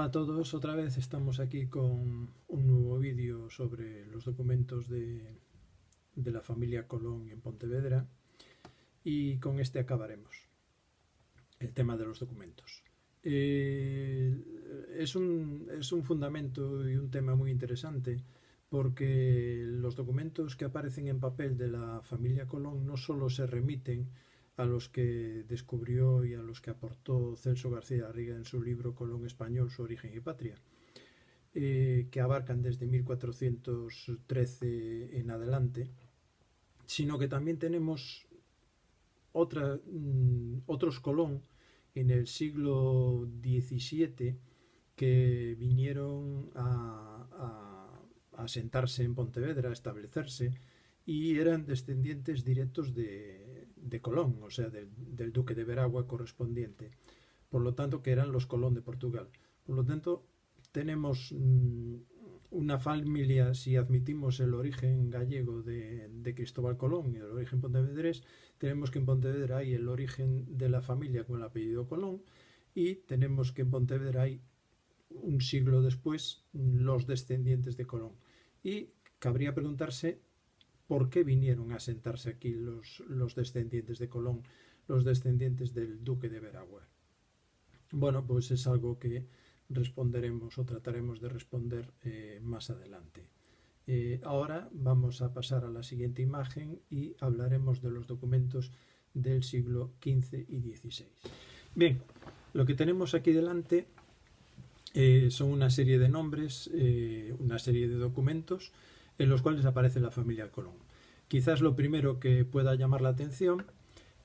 Hola a todos, otra vez estamos aquí con un nuevo vídeo sobre los documentos de la familia Colón en Pontevedra y con este acabaremos el tema de los documentos. Es un fundamento y un tema muy interesante porque los documentos que aparecen en papel de la familia Colón no solo se remiten a los que descubrió y a los que aportó Celso García Garriga en su libro Colón Español, su origen y patria, que abarcan desde 1413 en adelante, sino que también tenemos otros Colón en el siglo XVII que vinieron a asentarse en Pontevedra, a establecerse, y eran descendientes directos de Colón, o sea, del duque de Veragua correspondiente. Por lo tanto, que eran los Colón de Portugal. Por lo tanto, tenemos una familia, si admitimos el origen gallego de Cristóbal Colón y el origen pontevedrés, tenemos que en Pontevedra hay el origen de la familia con el apellido Colón y tenemos que en Pontevedra hay un siglo después los descendientes de Colón. Y cabría preguntarse por qué vinieron a sentarse aquí los descendientes de Colón, los descendientes del duque de Veragua. Bueno, pues es algo que responderemos o trataremos de responder más adelante. Ahora vamos a pasar a la siguiente imagen y hablaremos de los documentos del siglo XV y XVI. Bien, lo que tenemos aquí delante son una serie de nombres, una serie de documentos en los cuales aparece la familia Colón. Quizás lo primero que pueda llamar la atención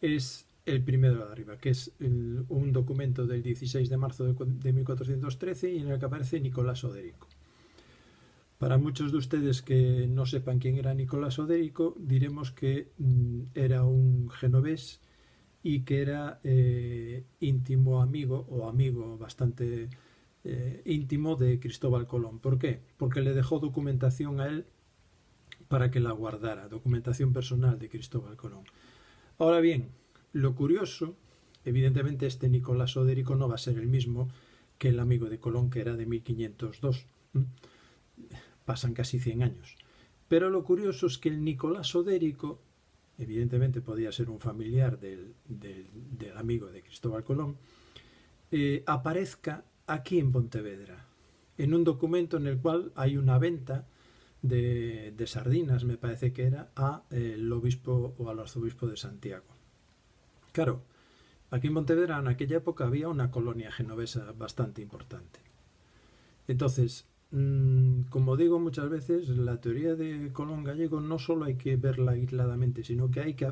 es el primero de arriba, que es un documento del 16 de marzo de 1413 y en el que aparece Nicolás Odérico. Para muchos de ustedes que no sepan quién era Nicolás Odérico, diremos que era un genovés y que era íntimo amigo o amigo bastante íntimo de Cristóbal Colón. ¿Por qué? Porque le dejó documentación a él para que la guardara, documentación personal de Cristóbal Colón. Ahora bien, lo curioso, evidentemente este Nicolás Odérico no va a ser el mismo que el amigo de Colón, que era de 1502. Pasan casi 100 años. Pero lo curioso es que el Nicolás Odérico, evidentemente podía ser un familiar del amigo de Cristóbal Colón, aparezca aquí en Pontevedra, en un documento en el cual hay una venta de sardinas, me parece que era, al obispo o al arzobispo de Santiago. Claro, aquí en Pontevedra en aquella época había una colonia genovesa bastante importante. Entonces, como digo muchas veces, la teoría de Colón gallego no solo hay que verla aisladamente, sino que hay que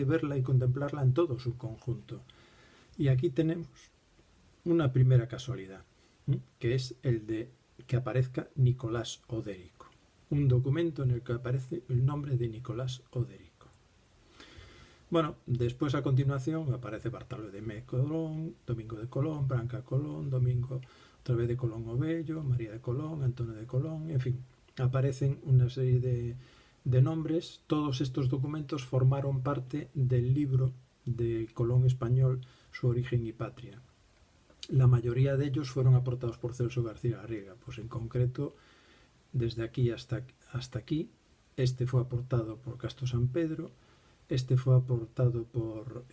verla y contemplarla en todo su conjunto. Y aquí tenemos una primera casualidad, que es el de que aparezca Nicolás Odérico. Un documento en el que aparece el nombre de Nicolás Odérico. Bueno, después a continuación aparece Bartolomé Colón, Domingo de Colón, Branca Colón, Domingo otra vez de Colón Obello, María de Colón, Antonio de Colón, en fin, aparecen una serie de nombres. Todos estos documentos formaron parte del libro de Colón Español, su origen y patria. La mayoría de ellos fueron aportados por Celso García Garriga, pues en concreto, desde aquí hasta aquí, este fue aportado por Castro San Pedro, este fue aportado por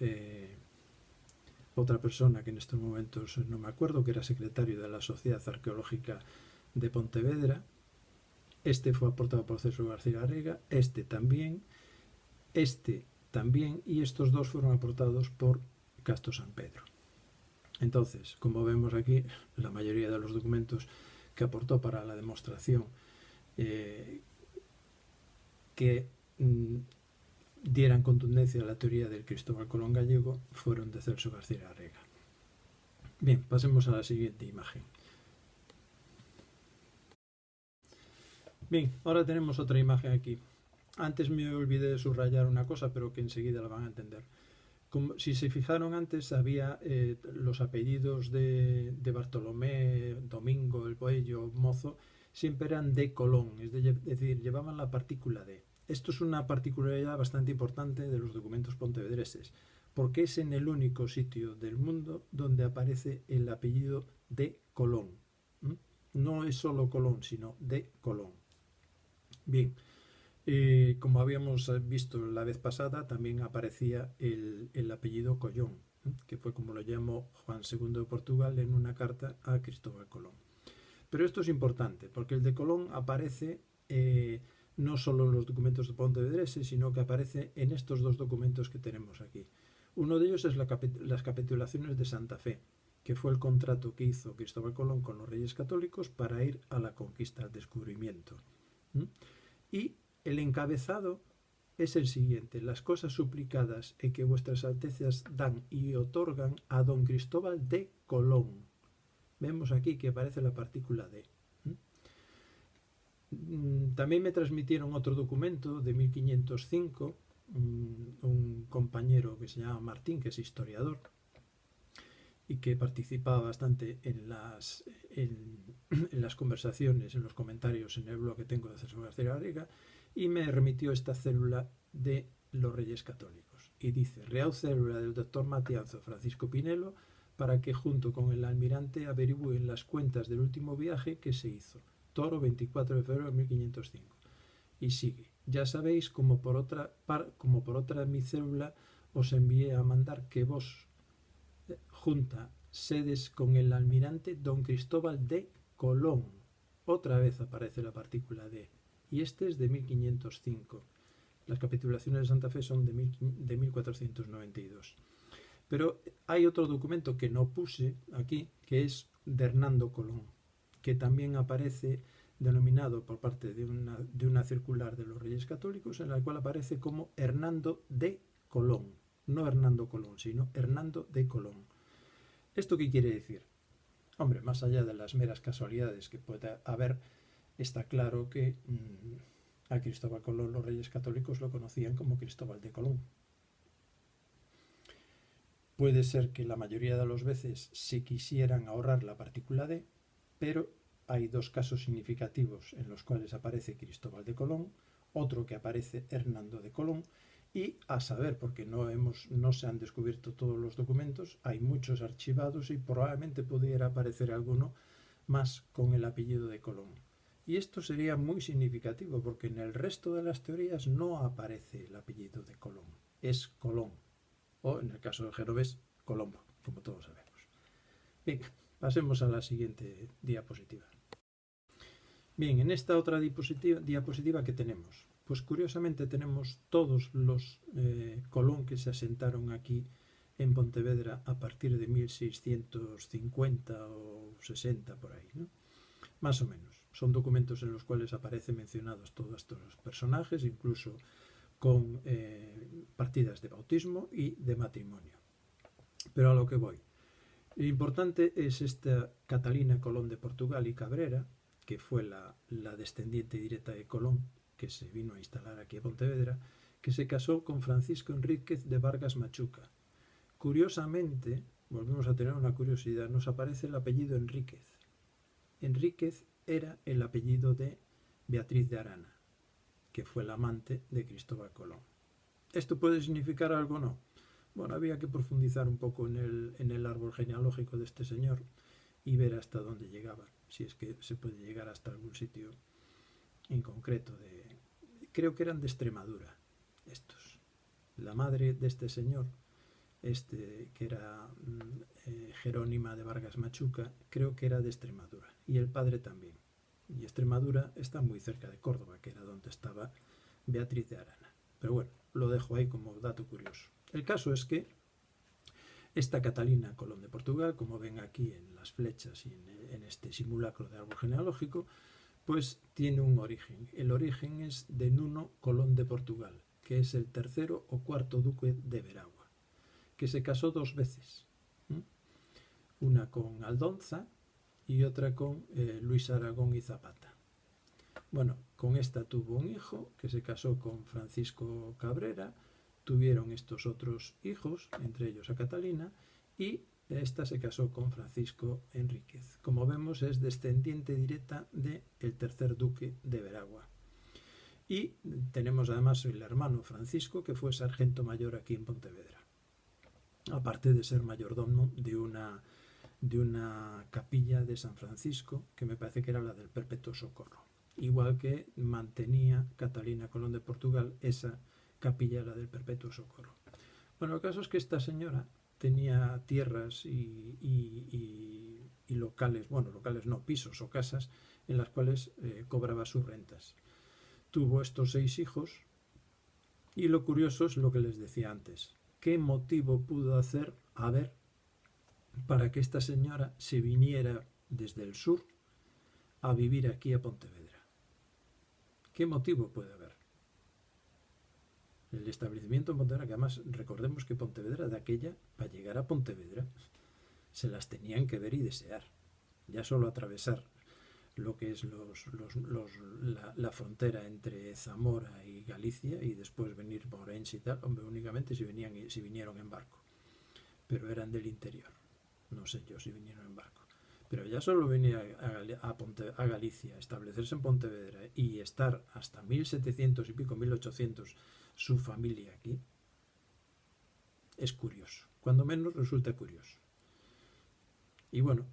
otra persona que en estos momentos no me acuerdo, que era secretario de la Sociedad Arqueológica de Pontevedra, este fue aportado por Celso García Garriga, este también, y estos dos fueron aportados por Castro San Pedro. Entonces, como vemos aquí, la mayoría de los documentos que aportó para la demostración que dieran contundencia a la teoría del Cristóbal Colón gallego fueron de Celso García Garriga. Bien, pasemos a la siguiente imagen. Bien, ahora tenemos otra imagen aquí. Antes me olvidé de subrayar una cosa, pero que enseguida la van a entender. Como, si se fijaron antes, había los apellidos de Bartolomé, Domingo, el Boello, Mozo, siempre eran de Colón, es decir, llevaban la partícula de. Esto es una particularidad bastante importante de los documentos pontevedreses, porque es en el único sitio del mundo donde aparece el apellido de Colón. No es solo Colón, sino de Colón. Bien, como habíamos visto la vez pasada, también aparecía el apellido Collón, que fue como lo llamó Juan II de Portugal en una carta a Cristóbal Colón. Pero esto es importante, porque el de Colón aparece no solo en los documentos de Pontevedrese, sino que aparece en estos dos documentos que tenemos aquí. Uno de ellos es las capitulaciones de Santa Fe, que fue el contrato que hizo Cristóbal Colón con los reyes católicos para ir a la conquista, al descubrimiento. Y el encabezado es el siguiente: las cosas suplicadas e que vuestras altezas dan y otorgan a don Cristóbal de Colón. Vemos aquí que aparece la partícula de. También me transmitieron otro documento de 1505, un compañero que se llama Martín, que es historiador y que participaba bastante en las conversaciones, en los comentarios en el blog que tengo de César García Garriga, y me remitió esta célula de los Reyes Católicos. Y dice: Real célula del doctor Matianzo Francisco Pinelo para que junto con el almirante averigüen las cuentas del último viaje que se hizo. Toro, 24 de febrero de 1505. Y sigue: ya sabéis, como por otra mi célula os envié a mandar que vos junta sedes con el almirante don Cristóbal de Colón. Otra vez aparece la partícula de, y este es de 1505. Las capitulaciones de Santa Fe son de 1492. Pero hay otro documento que no puse aquí, que es de Hernando Colón, que también aparece denominado por parte de una circular de los Reyes Católicos, en la cual aparece como Hernando de Colón. No Hernando Colón, sino Hernando de Colón. ¿Esto qué quiere decir? Hombre, más allá de las meras casualidades que pueda haber, está claro que a Cristóbal Colón los Reyes Católicos lo conocían como Cristóbal de Colón. Puede ser que la mayoría de las veces se quisieran ahorrar la partícula de, pero hay dos casos significativos en los cuales aparece Cristóbal de Colón, otro que aparece Hernando de Colón, y a saber, porque no se han descubierto todos los documentos, hay muchos archivados y probablemente pudiera aparecer alguno más con el apellido de Colón. Y esto sería muy significativo porque en el resto de las teorías no aparece el apellido de Colón, es Colón, o en el caso del genovés, Colombo, como todos sabemos. Bien, pasemos a la siguiente diapositiva. Bien, en esta otra diapositiva que tenemos, pues curiosamente tenemos todos los Colón que se asentaron aquí en Pontevedra a partir de 1650 o 60 por ahí, ¿no? Más o menos. Son documentos en los cuales aparecen mencionados todos estos personajes, incluso con partidas de bautismo y de matrimonio. Pero a lo que voy. Lo importante es esta Catalina Colón de Portugal y Cabrera, que fue la descendiente directa de Colón, que se vino a instalar aquí a Pontevedra, que se casó con Francisco Enríquez de Vargas Machuca. Curiosamente, volvemos a tener una curiosidad, nos aparece el apellido Enríquez. Enríquez era el apellido de Beatriz de Arana, que fue la amante de Cristóbal Colón. ¿Esto puede significar algo o no? Bueno, había que profundizar un poco en el árbol genealógico de este señor y ver hasta dónde llegaba, si es que se puede llegar hasta algún sitio en concreto. Creo que eran de Extremadura estos. La madre de este señor, que era Jerónima de Vargas Machuca, creo que era de Extremadura, y el padre también. Y Extremadura está muy cerca de Córdoba, que era donde estaba Beatriz de Arana. Pero bueno, lo dejo ahí como dato curioso. El caso es que esta Catalina Colón de Portugal, como ven aquí en las flechas y en este simulacro de árbol genealógico, pues tiene un origen. El origen es de Nuno Colón de Portugal, que es el tercero o cuarto duque de Veragua, que se casó dos veces. Una con Aldonza y otra con Luis Aragón y Zapata. Bueno, con esta tuvo un hijo que se casó con Francisco Cabrera, tuvieron estos otros hijos, entre ellos a Catalina, y esta se casó con Francisco Enríquez. Como vemos, es descendiente directa del tercer duque de Veragua. Y tenemos además el hermano Francisco, que fue sargento mayor aquí en Pontevedra, aparte de ser mayordomo de una de una capilla de San Francisco, que me parece que era la del Perpetuo Socorro. Igual que mantenía Catalina Colón de Portugal esa capilla, la del Perpetuo Socorro. Bueno, el caso es que esta señora tenía tierras y locales, bueno, locales no, pisos o casas en las cuales cobraba sus rentas. Tuvo estos 6 hijos y lo curioso es lo que les decía antes. ¿Qué motivo pudo haber para que esta señora se viniera desde el sur a vivir aquí a Pontevedra? ¿Qué motivo puede haber? El establecimiento en Pontevedra, que además recordemos que Pontevedra de aquella, para llegar a Pontevedra, se las tenían que ver y desear. Ya solo atravesar lo que es la frontera entre Zamora y Galicia y después venir por Orense y tal, hombre, únicamente si vinieron en barco. Pero eran del interior. No sé yo si vinieron en barco. Pero ya solo venir a Galicia, establecerse en Pontevedra y estar hasta 1700 y pico, 1800, su familia aquí, es curioso. Cuando menos resulta curioso. Y bueno,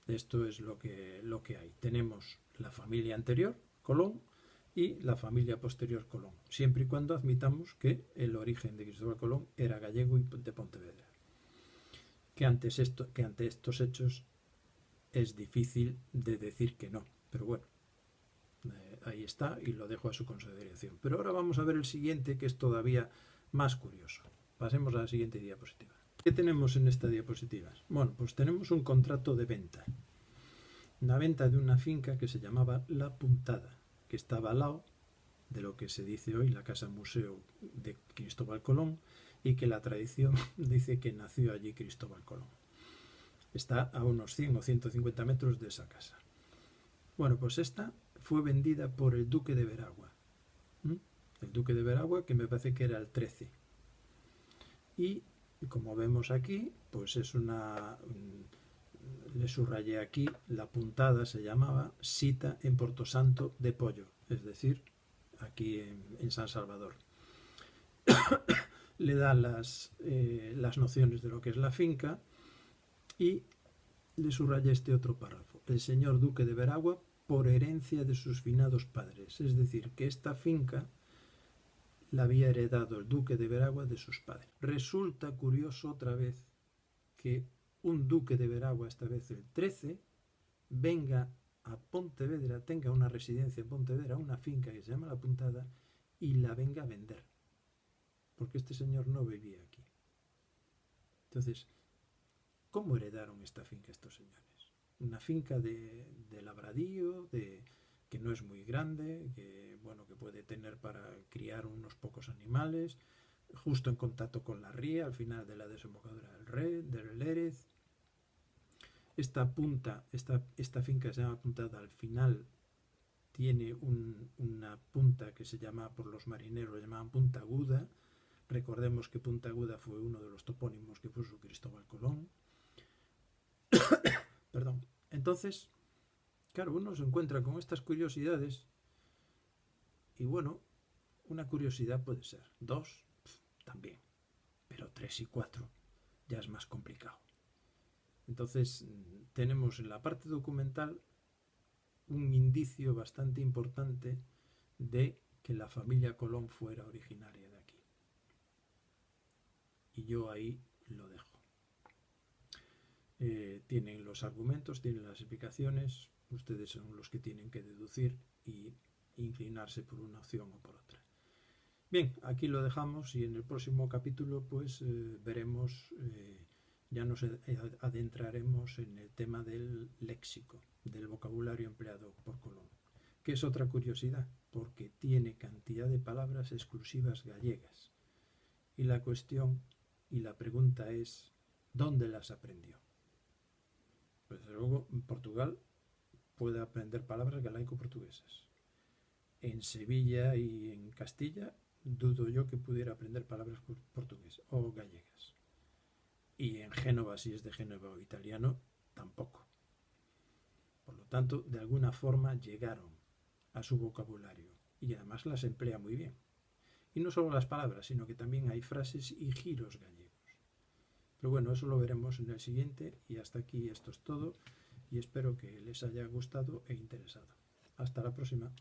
esto es lo que hay. Tenemos la familia anterior, Colón, y la familia posterior, Colón. Siempre y cuando admitamos que el origen de Cristóbal Colón era gallego y de Pontevedra. Que ante estos hechos es difícil de decir que no. Pero bueno, ahí está y lo dejo a su consideración. Pero ahora vamos a ver el siguiente, que es todavía más curioso. Pasemos a la siguiente diapositiva. ¿Qué tenemos en esta diapositiva? Bueno, pues tenemos un contrato de venta. Una venta de una finca que se llamaba La Puntada, que estaba al lado de lo que se dice hoy la Casa Museo de Cristóbal Colón y que la tradición dice que nació allí Cristóbal Colón. Está a unos 100 o 150 metros de esa casa. Bueno, pues esta fue vendida por el Duque de Veragua. El Duque de Veragua, que me parece que era el 13. Y como vemos aquí, pues es le subrayé aquí, La Puntada se llamaba, sita en Portosanto de Pollo, es decir, aquí en San Salvador. Le da las nociones de lo que es la finca y le subrayé este otro párrafo. El señor Duque de Veragua por herencia de sus finados padres, es decir, que esta finca la había heredado el Duque de Veragua de sus padres. Resulta curioso otra vez que un Duque de Veragua, esta vez el 13, venga a Pontevedra, tenga una residencia en Pontevedra, una finca que se llama La Puntada, y la venga a vender. Porque este señor no vivía aquí. Entonces, ¿cómo heredaron esta finca estos señores? Una finca de labradío, que no es muy grande, que puede tener para criar unos pocos animales, justo en contacto con la ría, al final de la desembocadura del Lérez. Esta finca se llama Puntada, al final tiene una punta que se llama, por los marineros, lo llamaban Punta Aguda. Recordemos que Punta Aguda fue uno de los topónimos que puso Cristóbal Colón. Perdón. Entonces, claro, uno se encuentra con estas curiosidades y bueno, una curiosidad puede ser, 2, también, pero 3 y 4 ya es más complicado. Entonces, tenemos en la parte documental un indicio bastante importante de que la familia Colón fuera originaria de aquí. Y yo ahí lo dejo. Tienen los argumentos, tienen las explicaciones, ustedes son los que tienen que deducir y inclinarse por una opción o por otra. Bien, aquí lo dejamos y en el próximo capítulo pues veremos, ya nos adentraremos en el tema del léxico, del vocabulario empleado por Colón, que es otra curiosidad, porque tiene cantidad de palabras exclusivas gallegas. Y la cuestión y la pregunta es, ¿dónde las aprendió? Pues desde luego en Portugal puede aprender palabras galaico-portuguesas. En Sevilla y en Castilla dudo yo que pudiera aprender palabras portuguesas o gallegas. Y en Génova, si es de Génova o italiano, tampoco. Por lo tanto, de alguna forma llegaron a su vocabulario y además las emplea muy bien. Y no solo las palabras, sino que también hay frases y giros gallegos. Pero bueno, eso lo veremos en el siguiente y hasta aquí esto es todo y espero que les haya gustado e interesado. Hasta la próxima.